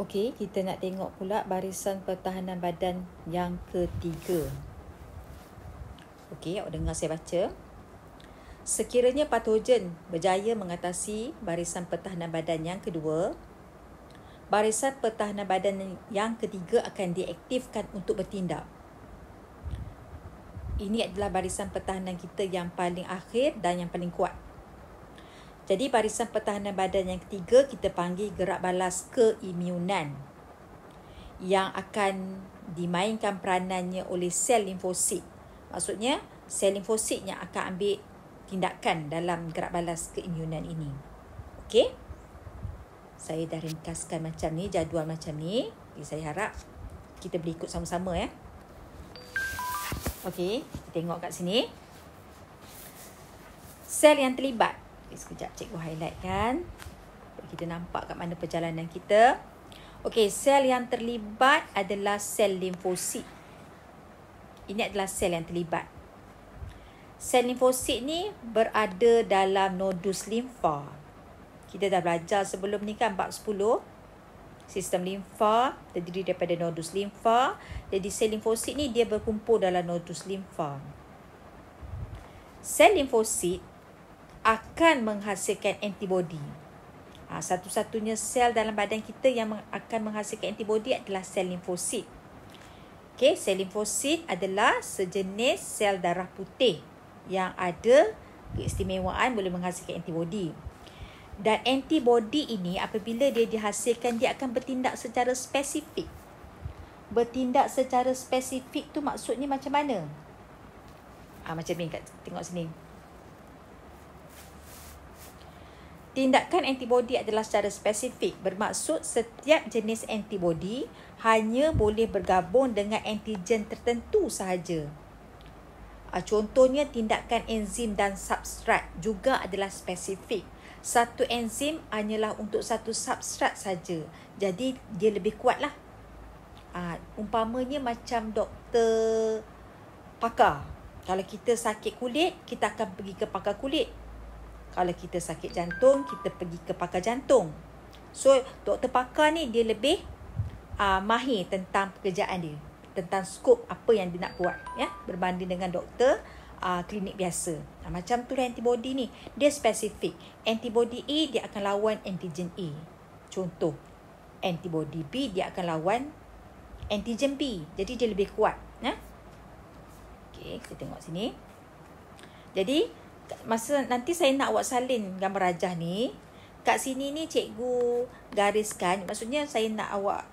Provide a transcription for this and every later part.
Okey, kita nak tengok pula barisan pertahanan badan yang ketiga. Okey, awak dengar saya baca. Sekiranya patogen berjaya mengatasi barisan pertahanan badan yang kedua, barisan pertahanan badan yang ketiga akan diaktifkan untuk bertindak. Ini adalah barisan pertahanan kita yang paling akhir dan yang paling kuat. Jadi barisan pertahanan badan yang ketiga kita panggil gerak balas keimunan yang akan dimainkan peranannya oleh sel limfosit. Maksudnya sel limfosit yang akan ambil tindakan dalam gerak balas keimunan ini. Okey? Saya dah ringkaskan macam ni, jadual macam ni. Jadi saya harap kita boleh ikut sama-sama ya. Okey, tengok kat sini. Sel yang terlibat. Sekejap cikgu highlight kan. Kita nampak kat mana perjalanan kita. Okey, sel yang terlibat adalah sel limfosit. Ini adalah sel yang terlibat. Sel limfosit ni berada dalam nodus limfa. Kita dah belajar sebelum ni kan bab 10. Sistem limfa terdiri daripada nodus limfa. Jadi sel limfosit ni dia berkumpul dalam nodus limfa. Sel limfosit akan menghasilkan antibodi. Satu-satunya sel dalam badan kita yang akan menghasilkan antibodi adalah sel limfosit. Okey, sel limfosit adalah sejenis sel darah putih yang ada keistimewaan boleh menghasilkan antibodi. Dan antibodi ini apabila dia dihasilkan, dia akan bertindak secara spesifik. Bertindak secara spesifik tu maksudnya macam mana? Macam ni, tengok sini. Tindakan antibodi adalah secara spesifik. Bermaksud setiap jenis antibodi hanya boleh bergabung dengan antigen tertentu sahaja. Contohnya tindakan enzim dan substrat juga adalah spesifik. Satu enzim hanyalah untuk satu substrat saja. Jadi dia lebih kuatlah. Umpamanya macam doktor pakar. Kalau kita sakit kulit, kita akan pergi ke pakar kulit. Kalau kita sakit jantung, kita pergi ke pakar jantung. So, doktor pakar ni dia lebih mahir tentang pekerjaan dia. Tentang skop apa yang dia nak buat. Ya, berbanding dengan doktor klinik biasa. Macam tu lah antibodi ni. Dia spesifik. Antibodi A dia akan lawan antigen A. Contoh. Antibodi B dia akan lawan antigen B. Jadi dia lebih kuat. Ya? Okey, kita tengok sini. Jadi, masa nanti saya nak awak salin gambar rajah ni, kat sini ni cikgu gariskan, maksudnya saya nak awak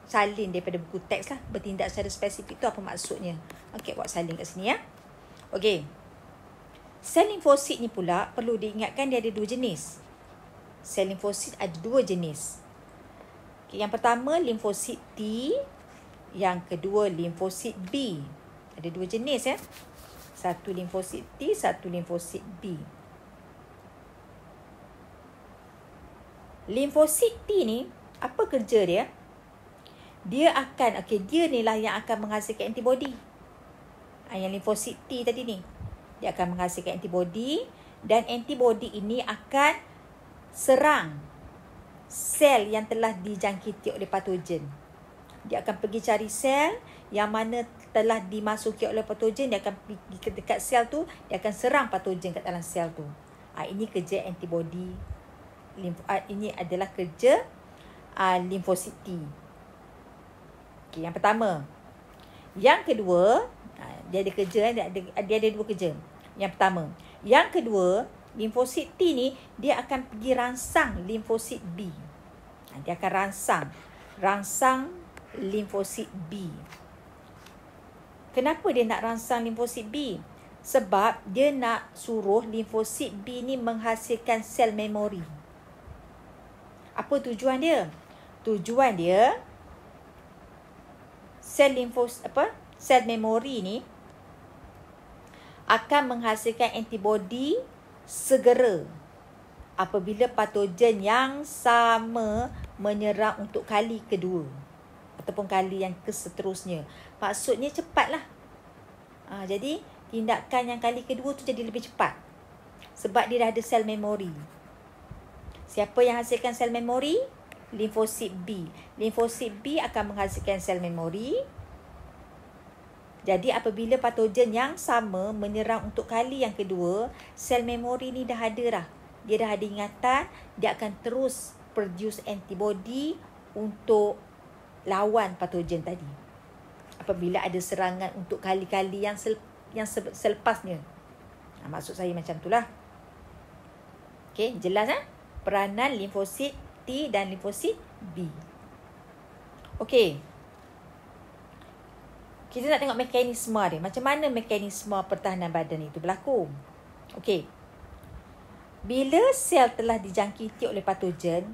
salin daripada buku teks lah, bertindak secara spesifik tu apa maksudnya. Okey, awak salin kat sini ya. Okey. Sel limfosit ni pula perlu diingatkan dia ada dua jenis. Sel limfosit ada dua jenis. Okay, yang pertama limfosit T, yang kedua limfosit B. Ada dua jenis ya. Satu limfosit T, satu limfosit B. Limfosit T ni, apa kerja dia? Dia ni lah yang akan menghasilkan antibodi. Yang limfosit T tadi ni. Dia akan menghasilkan antibodi. Dan antibodi ini akan serang sel yang telah dijangkiti oleh patogen. Dia akan pergi cari sel yang mana telah dimasuki oleh patogen, dia akan pergi ke dekat sel tu, dia akan serang patogen kat dalam sel tu. Ini kerja antibodi. Ini adalah kerja limfosit T. Okay, yang pertama. Yang kedua, dia ada kerja, dia ada dua kerja. Yang pertama. Yang kedua, limfosit T ni, dia akan pergi rangsang limfosit B. Dia akan rangsang limfosit B. Kenapa dia nak rangsang limfosit B? Sebab dia nak suruh limfosit B ni menghasilkan sel memori. Apa tujuan dia? Tujuan dia sel memori ni akan menghasilkan antibodi segera apabila patogen yang sama menyerang untuk kali kedua ataupun kali yang keseterusnya. Maksudnya cepatlah. Jadi tindakan yang kali kedua tu jadi lebih cepat. Sebab dia dah ada sel memori. Siapa yang hasilkan sel memori? limfosit B. Limfosit B akan menghasilkan sel memori. Jadi apabila patogen yang sama menyerang untuk kali yang kedua, sel memori ni dah ada dah. Dia dah ada ingatan, dia akan terus produce antibody untuk lawan patogen tadi. Apabila ada serangan untuk kali-kali yang selepasnya. Maksud saya macam itulah. Okey, jelas peranan limfosit T dan limfosit B. Okey. Kita nak tengok mekanisme dia. Macam mana mekanisme pertahanan badan itu berlaku? Okey. Bila sel telah dijangkiti oleh patogen,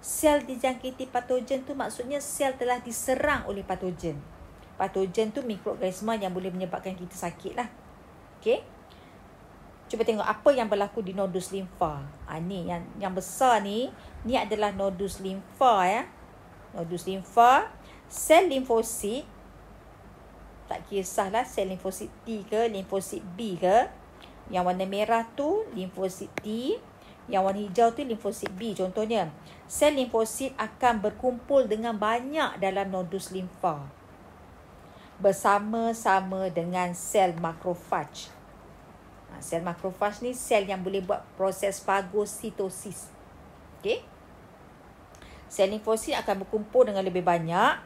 sel dijangkiti patogen tu maksudnya sel telah diserang oleh patogen. Patogen tu mikroorganisma yang boleh menyebabkan kita sakit lah. Okey. Cuba tengok apa yang berlaku di nodus limfa. Ni yang besar ni adalah nodus limfa ya. Nodus limfa, sel limfosit, tak kisahlah sel limfosit T ke limfosit B ke. Yang warna merah tu limfosit T, yang warna hijau tu limfosit B contohnya. Sel limfosit akan berkumpul dengan banyak dalam nodus limfa bersama-sama dengan sel makrofag. Sel makrofag ni sel yang boleh buat proses fagositosis. Okey. Sel limfosit akan berkumpul dengan lebih banyak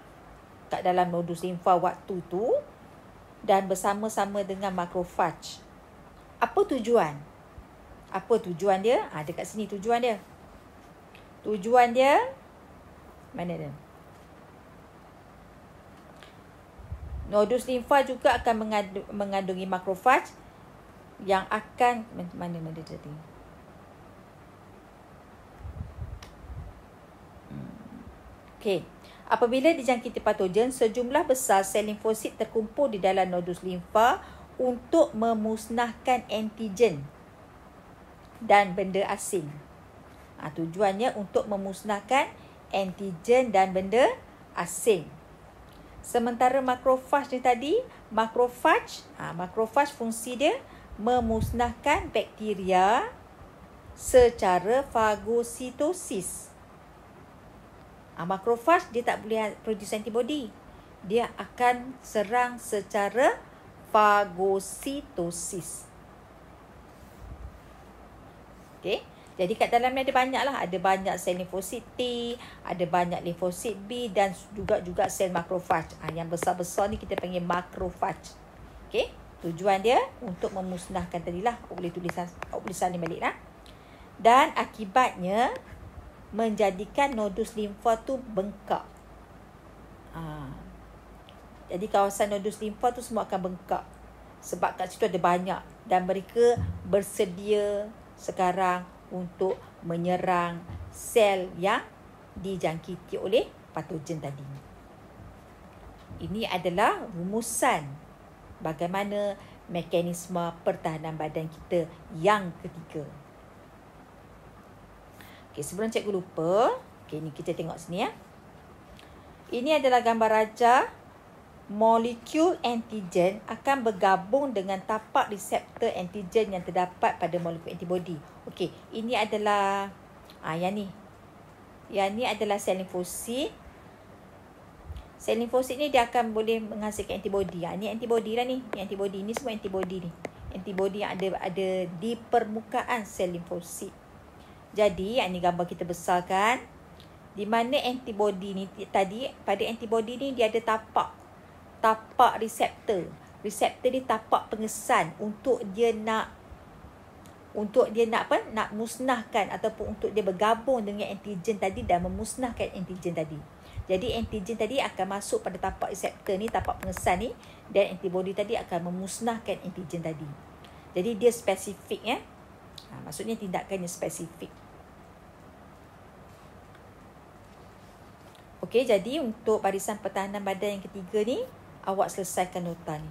kat dalam nodus limfa waktu tu dan bersama-sama dengan makrofag. Apa tujuan? Apa tujuan dia? Dekat sini tujuan dia. Tujuan dia mana dia? Nodus limfa juga akan mengandungi makrofag yang akan mana dia tadi? Okey. Apabila dijangkiti patogen, sejumlah besar sel limfosit terkumpul di dalam nodus limfa untuk memusnahkan antigen dan benda asing. Tujuannya untuk memusnahkan antigen dan benda asing. Sementara makrofag ni tadi, makrofag fungsi dia memusnahkan bakteria secara fagositosis. Makrofag dia tak boleh produce antibody. Dia akan serang secara fagositosis. Okey. Jadi kat dalam ni ada banyak lah. Ada banyak sel limfosit T, ada banyak limfosit B dan juga sel makrofag. Yang besar-besar ni kita panggil makrofag. Okey. Tujuan dia untuk memusnahkan tadilah. Boleh tulisan ni balik lah. Dan akibatnya menjadikan nodus limfa tu bengkak. Jadi kawasan nodus limfa tu semua akan bengkak. Sebab kat situ ada banyak. Dan mereka bersedia sekarang untuk menyerang sel yang dijangkiti oleh patogen tadi. Ini adalah rumusan bagaimana mekanisme pertahanan badan kita yang ketiga. Okey, sebelum cikgu lupa, ni kita tengok sini ya. Ini adalah gambar rajah molekul antigen akan bergabung dengan tapak reseptor antigen yang terdapat pada molekul antibody. Okey, ini adalah yang ni. Yang ni adalah sel limfosit. Sel limfosit ni dia akan boleh menghasilkan antibody. Ni antibody lah ni. Ni antibody ni semua antibody ni. Antibody yang ada di permukaan sel limfosit. Jadi, yang ni gambar kita besarkan. Di mana antibody ni tadi, pada antibody ni dia ada tapak reseptor. Reseptor ni tapak pengesan untuk dia nak musnahkan ataupun untuk dia bergabung dengan antigen tadi dan memusnahkan antigen tadi. Jadi antigen tadi akan masuk pada tapak reseptor ni, tapak pengesan ni, dan antibody tadi akan memusnahkan antigen tadi. Jadi dia spesifik ya. Maksudnya tindakannya spesifik. Okey, jadi untuk barisan pertahanan badan yang ketiga ni, awak selesaikan nota ni.